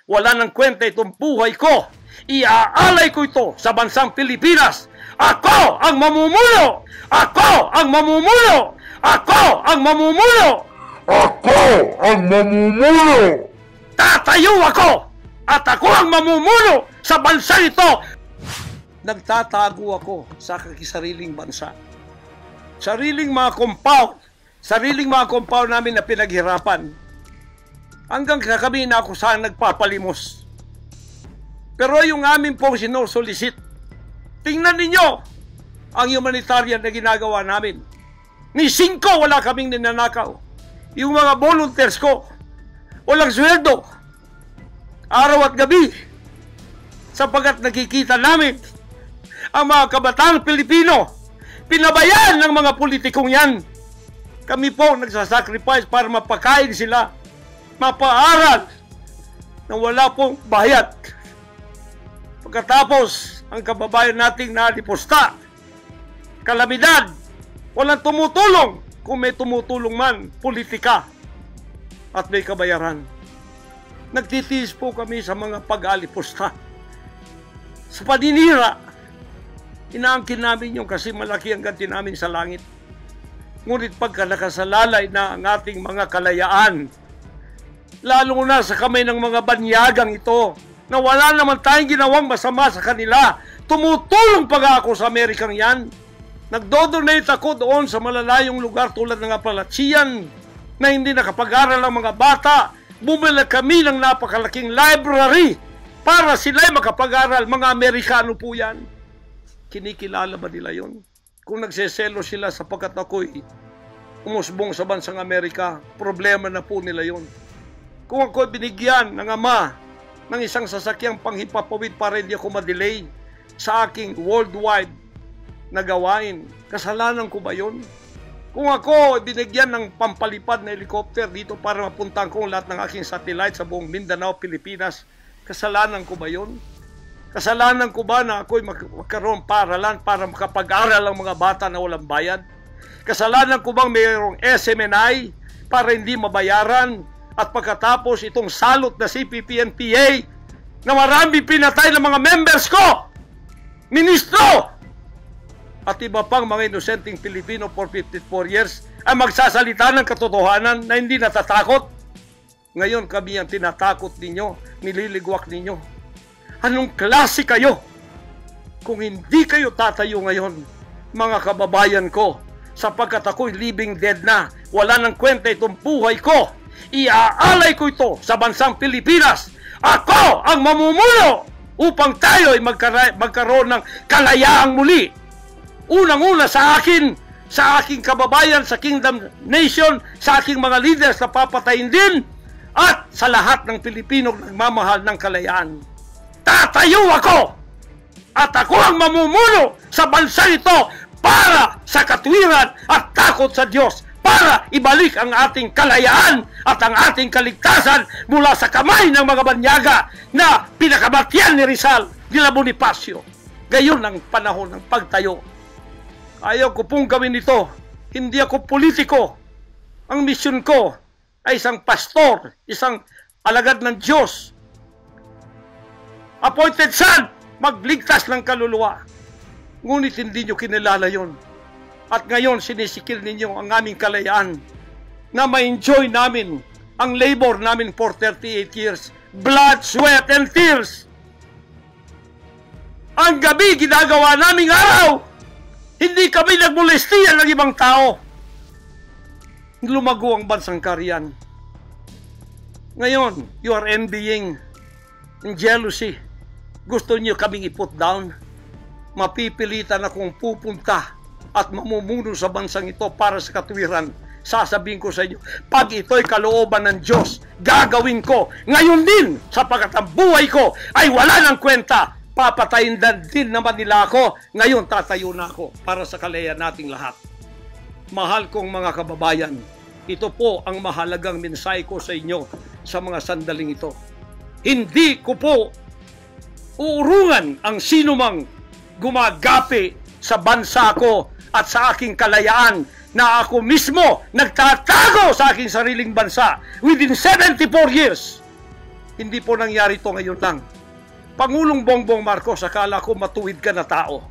wala nang kwenta itong buhay ko. Iaalay ko ito sa bansang Pilipinas. Ako ang mamumuno! Ako ang mamumuno! Ako ang mamumuno! Ako ang mamumuno! Tatayo ako! At ako ang mamumuno sa bansa ito! Nagtatago ako sa sariling bansa. Sariling mga compound namin na pinaghirapan. Hanggang kami na ako saan nagpapalimos. Pero yung amin pong sinusulisit, tingnan ninyo ang humanitarian na ginagawa namin. Ni 5 wala kaming ninanakaw. Yung mga volunteers ko, walang sweldo. Araw at gabi. Sapagkat nakikita namin ang mga kabataang Pilipino, pinabayaan ng mga politikong yan. Kami po nagsasacrifice para mapakain sila, mapaaral na wala pong bayad. Pagkatapos, ang kababayan nating nalipusta, kalamidad, walang tumutulong. Kung may tumutulong man, politika at may kabayaran. Nagtitiis po kami sa mga pag-alipusta. Sa paninira, inaangkin namin yung kasi malaki ang ganti namin sa langit. Ngunit pagka nakasalalay na ang ating mga kalayaan, lalo na sa kamay ng mga banyagang ito, na wala naman tayong ginawang masama sa kanila, tumutulong pa ako sa Amerikang yan. Nagdodonate ako doon sa malalayong lugar tulad ng Apalachian na hindi nakapag-aral ang mga bata. Bumili kami ng napakalaking library para sila'y makapag-aral. Mga Amerikano po yan. Kinikilala ba nila yun? Kung nagseselo sila sapagkat ako'y umusbong sa bansang Amerika, problema na po nila yun. Kung ako'y binigyan ng ama ng isang sasakyang panghipapawid para hindi ako madelay sa aking worldwide na gawain, kasalanan ko ba yun? Kung ako binigyan ng pampalipad na helicopter dito para mapuntahan ko lahat ng aking satellite sa buong Mindanao, Pilipinas, kasalanan ko ba yun? Kasalanan ko ba na ako'y magkaroon paralan para makapag-aral ang mga bata na walang bayad? Kasalanan ko bang mayroong SMNI para hindi mabayaran? At pagkatapos itong salot na CPP-NPA na marami pinatay ng mga members ko, ministro, at iba pang mga inosenteng Pilipino for 54 years ay magsasalita ng katotohanan na hindi natatakot. Ngayon kami ang tinatakot ninyo, nililigwak ninyo. Anong klase kayo? Kung hindi kayo tatayo ngayon, mga kababayan ko, sapagkat ako'y living dead na, wala nang kwenta itong buhay ko, iaalay ko ito sa bansang Pilipinas. Ako ang mamumuno upang tayo ay magkaroon ng kalayaang muli. Unang-una sa akin, sa aking kababayan, sa Kingdom Nation, sa aking mga leaders na papatayin din, at sa lahat ng Pilipino nagmamahal ng kalayaan. Tatayo ako! At ako ang mamumuno sa bansa ito para sa katwiran at takot sa Diyos, para ibalik ang ating kalayaan at ang ating kaligtasan mula sa kamay ng mga banyaga na pinakabatyan ni Rizal, nila Bonifacio. Gayon ang panahon ng pagtayo. Ayaw ko pong gawin ito. Hindi ako politiko. Ang misyon ko ay isang pastor, isang alagad ng Diyos. Appointed son, magligtas ng kaluluwa. Ngunit hindi nyo kinilala yon. At ngayon sinisikil ninyo ang aming kalayaan na ma-enjoy namin ang labor namin for 38 years. Blood, sweat, and tears. Ang gabi ginagawa naming araw. Hindi kami nagmolestiya ng ibang tao. Lumago ang bansang Kariyan. Ngayon, you are envying and jealousy. Gusto niyo kaming i-put down. Mapipilitan akong pupunta at mamumuno sa bansang ito para sa katwiran. Sasabihin ko sa inyo, pag ito'y kalooban ng Diyos, gagawin ko. Ngayon din, sapagkat ang buhay ko ay wala ng kwenta. Papatayin din naman nila ako. Ngayon tatayo na ako para sa kalayaan nating lahat. Mahal kong mga kababayan, ito po ang mahalagang mensahe ko sa inyo sa mga sandaling ito. Hindi ko po uurungan ang sinumang gumagapi sa bansa ko at sa aking kalayaan na ako mismo nagtatago sa aking sariling bansa within 74 years. Hindi po nangyari to ngayon lang. Pangulong Bongbong Marcos, akala ko matuwid ka na tao.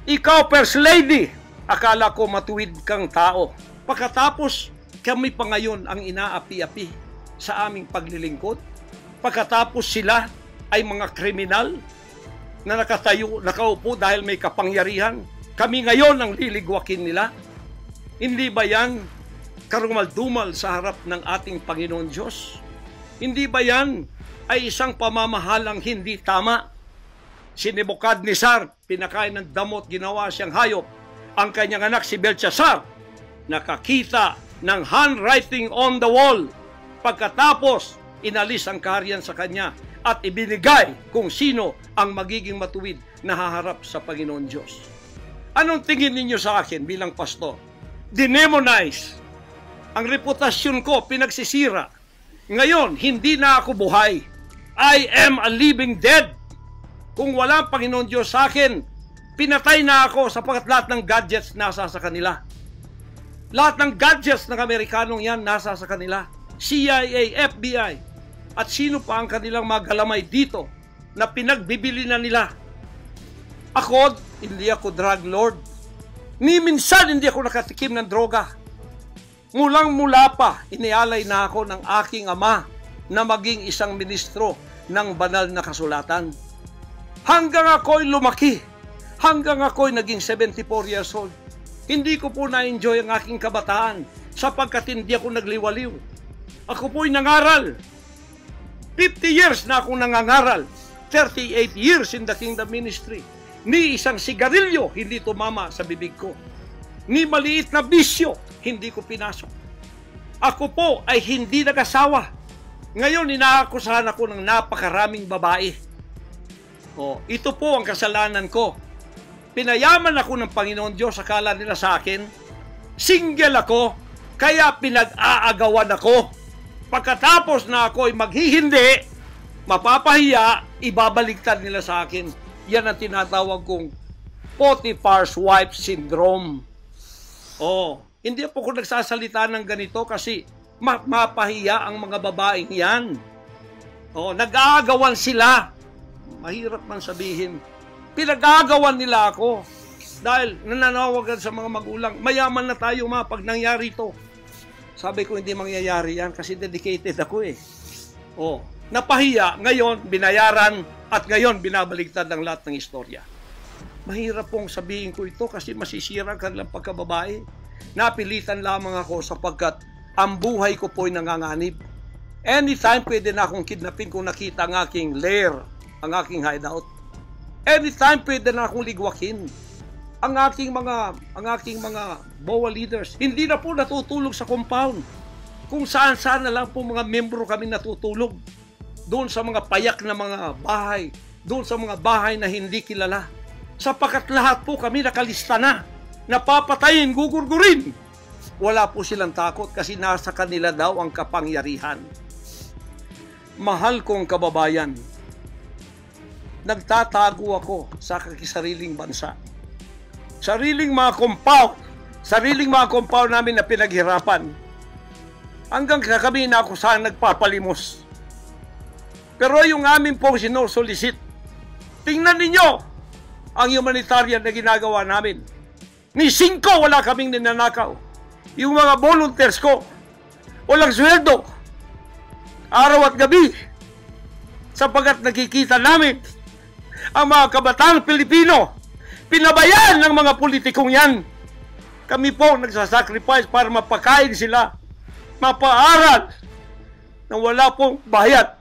Ikaw, First Lady, akala ko matuwid kang tao. Pagkatapos, kami pa ngayon ang inaapi-api sa aming paglilingkod. Pagkatapos sila ay mga kriminal na nakaupo dahil may kapangyarihan. Kami ngayon ang liligwakin nila. Hindi ba yan karumal-dumal sa harap ng ating Panginoon Diyos? Hindi ba yan ay isang pamamahalang hindi tama? Si Nebukadnezar, pinakain ng damot, ginawa siyang hayop. Ang kanyang anak si Belshazzar, nakakita ng handwriting on the wall. Pagkatapos, inalis ang kaharian sa kanya at ibinigay kung sino ang magiging matuwid na haharap sa Panginoon Diyos. Anong tingin ninyo sa akin bilang pastor? Dinemonize. Ang reputasyon ko pinagsisira. Ngayon, hindi na ako buhay. I am a living dead. Kung walang Panginoon Diyos sa akin, pinatay na ako sapagkat lahat ng gadgets nasa sa kanila. Lahat ng gadgets ng Amerikanong yan nasa sa kanila. CIA, FBI, at sino pa ang kanilang mga galamay dito na pinagbibili na nila. Ako, hindi ako drug lord. Ni minsan hindi ako nakatikim ng droga. Mulang-mula pa, inialay na ako ng aking ama na maging isang ministro ng banal na kasulatan. Hanggang ako'y lumaki, hanggang ako'y naging 74 years old, hindi ko po na-enjoy ang aking kabataan sapagkat hindi ako nagliwaliw. Ako po'y nangaral. 50 years na akong nangangaral. 38 years in the kingdom ministry. Ni isang sigarilyo hindi tumama sa bibig ko. Ni maliit na bisyo hindi ko pinasok. Ako po ay hindi nag-asawa. Ngayon inaakusahan ako ng napakaraming babae. Ito po ang kasalanan ko. Pinayaman ako ng Panginoon Diyos, akala nila sa akin. Single ako, kaya pinag-aagawan ako. Pagkatapos na ako ay maghihindi, mapapahiya, ibabaliktad nila sa akin. Yan ang tinatawag kong Potiphar's wife syndrome. Hindi po ako nagsasalita ng ganito kasi mapahiya ang mga babaeng yan. Nag-aagawan sila. Mahirap man sabihin. Pinag-aagawan nila ako dahil nananawagan sa mga magulang, mayaman na tayo pag nangyari ito. Sabi ko, hindi mangyayari yan kasi dedicated ako eh. Napahiya, ngayon binayaran at ngayon binabaligtad ang lahat ng istorya. Mahirap pong sabihin ko ito kasi masisira ang kanilang pagkababae. Napilitan lamang ako sapagkat ang buhay ko po'y nanganganib. Anytime pwede na akong kidnapin kung nakita ang aking lair, ang aking hideout. Anytime pwede na akong ligwakin. Ang aking mga BOA leaders, hindi na po natutulog sa compound. Kung saan-saan na lang po mga membro kami natutulog. Doon sa mga payak na mga bahay, doon sa mga bahay na hindi kilala. Sapagkat lahat po kami nakalista na. Napapatayin, gugurgurin. Wala po silang takot kasi nasa kanila daw ang kapangyarihan. Mahal kong kababayan, nagtatago ako sa kakisariling bansa. Sariling mga compound namin na pinaghirapan. Hanggang kami na ako saan nagpapalimos. Pero yung amin pong sinusulisit, tingnan ninyo ang humanitarian na ginagawa namin. Ni 5 wala kaming ninanakaw. Yung mga volunteers ko, walang sweldo. Araw at gabi. Sapagkat nakikita namin ang mga kabataang Pilipino, pinabayaan ng mga politikong yan. Kami po nagsasacrifice para mapakain sila, mapaaral na wala pong bayad.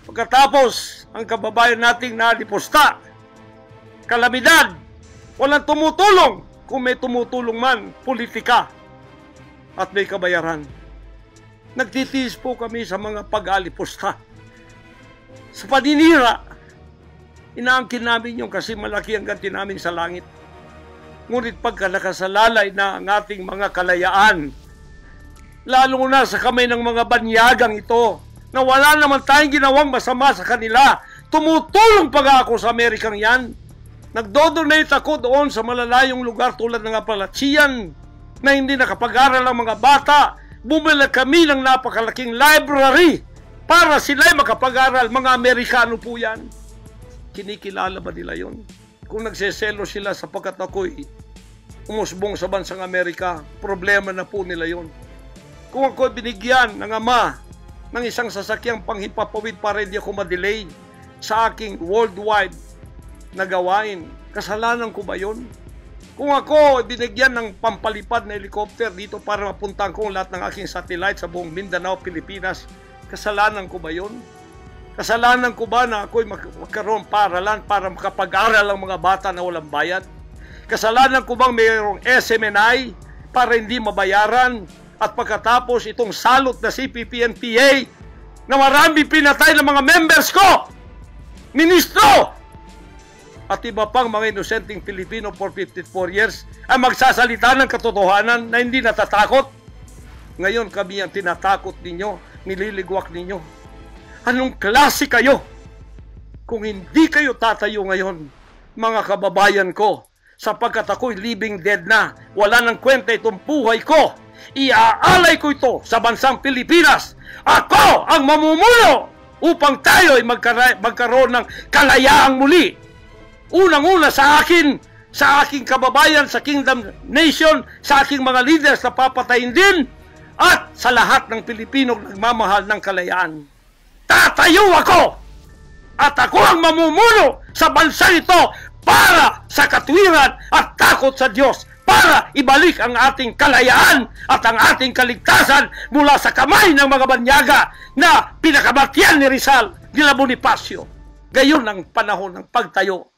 Pagkatapos, ang kababayan nating nalipusta, kalamidad, walang tumutulong. Kung may tumutulong man, politika at may kabayaran. Nagtitiis po kami sa mga pag-alipusta. Sa paninira, inaangkin namin yung kasi malaki ang ganti namin sa langit. Ngunit pagka nakasalalay na ang ating mga kalayaan, lalo na sa kamay ng mga banyagang ito, na wala naman tayong ginawang masama sa kanila, tumutulong pa ako sa Amerikang yan. Nagdodonate ako doon sa malalayong lugar tulad ng Apalachian na hindi nakapag-aral ang mga bata. Bumili kami ng napakalaking library para sila'y makapag-aral. Mga Amerikano po yan. Kinikilala ba nila yon? Kung nagseselo sila sapagkat ako'y umusbong sa bansang Amerika, problema na po nila yon. Kung ako'y binigyan ng ama ng isang sasakyang panghimpapawid para hindi ako ma-delay sa aking worldwide na gawain, kasalanan ko ba yon? Kung ako binigyan ng pampalipad na helicopter dito para mapuntahan ko lahat ng aking satellite sa buong Mindanao, Pilipinas, kasalanan ko ba yon? Kasalanan ko ba na ako'y magkaroon paaralan para makapag-aral ang mga bata na walang bayad? Kasalanan ko bang mayroong SMNI para hindi mabayaran? At pagkatapos itong salot na CPP-NPA na marami pinatay ng mga members ko, ministro, at iba pang mga inosenteng Pilipino for 54 years ay magsasalita ng katotohanan na hindi natatakot. Ngayon kami ang tinatakot ninyo, nililigwak ninyo. Anong klase kayo? Kung hindi kayo tatayo ngayon, mga kababayan ko, sapagkat ako'y living dead na, wala nang kwenta itong buhay ko, iaalay ko ito sa bansang Pilipinas. Ako ang mamumuno upang tayo'y magkaroon ng kalayaang muli. Unang-una sa akin, sa aking kababayan, sa Kingdom Nation, sa aking mga leaders na papatayin din, at sa lahat ng Pilipino nagmamahal ng kalayaan. Tatayo ako! At ako ang mamumuno sa bansa ito para sa katwiran at takot sa Diyos, para ibalik ang ating kalayaan at ang ating kaligtasan mula sa kamay ng mga banyaga na pinakamatyan ni Rizal, ni Bonifacio. Gayon ang panahon ng pagtayo